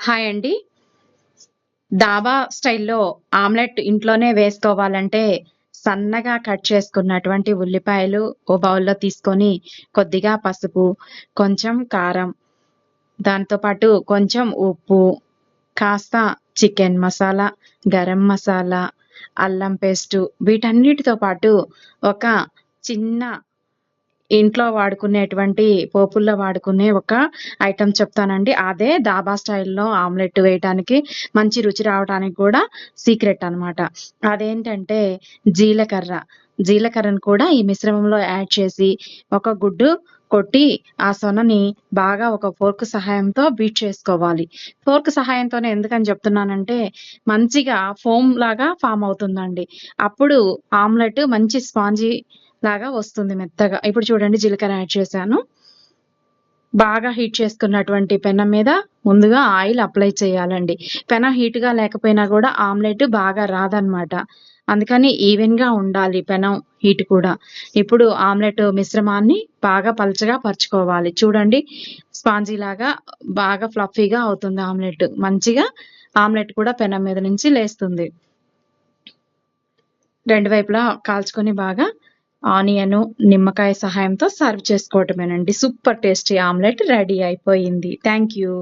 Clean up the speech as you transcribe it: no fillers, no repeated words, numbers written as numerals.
Hi అండి. డాబా స్టైల్‌లో ఆమ్లెట్ ఇంట్లోనే వేసుకోవాలంటే, సన్నగా కట్ చేసుకున్నటువంటి ఉల్లిపాయలు ఓ బౌల్‌లో తీసుకొని, కొద్దిగా పసుపు, కొంచెం కారం, దాంతో పాటు కొంచెం ఉప్పు, కాస్త చికెన్ మసాలా, గరం మసాలా, అల్లం పేస్టు వీటన్నిటితో పాటు ఒక చిన్న ఇంట్లో వాడుకునేటువంటి పోపుల్లో వాడుకునే ఒక ఐటెమ్ చెప్తానండి. అదే డాబా స్టైల్‌లో ఆమ్లెట్ వేయటానికి మంచి రుచి రావటానికి కూడా సీక్రెట్ అనమాట. అదేంటంటే జీలకర్ర. జీలకర్రను కూడా ఈ మిశ్రమంలో యాడ్ చేసి ఒక గుడ్డు కొట్టి ఆ సొనని బాగా ఒక ఫోర్క్ సహాయంతో బీట్ చేసుకోవాలి. ఫోర్క్ సహాయంతోనే ఎందుకని చెప్తున్నానంటే మంచిగా ఫోమ్ లాగా ఫార్మ్ అవుతుందండి. అప్పుడు ఆమ్లెట్ మంచి స్పాంజీ లాగా వస్తుంది మెత్తగా. ఇప్పుడు చూడండి జీలకర్ర యాడ్ చేశాను. బాగా హీట్ చేసుకున్నటువంటి పెనం మీద ముందుగా ఆయిల్ అప్లై చేయాలండి. పెనం హీట్‌గా లేకపోయినా గూడా ఆమ్లెట్ బాగా రాదనమాట. అందుకని ఈవెన్‌గా ఉండాలి పెనం హీట్ కూడా. ఇప్పుడు ఆమ్లెట్ మిశ్రమాన్ని బాగా పలచగా పరుచుకోవాలి. చూడండి స్పాంజీలాగా బాగా ఫ్లఫీగా అవుతుంది ఆమ్లెట్. మంచిగా ఆమ్లెట్ కూడా పెనం మీద నుంచి లేస్తుంది. రెండు వైపులా కాల్చుకొని బాగా ఆనియను, నిమ్మకాయ సహాయంతో సర్వ్ చేసుకోవటమేనండి. సూపర్ టేస్టీ ఆమ్లెట్ రెడీ అయిపోయింది. Thank you.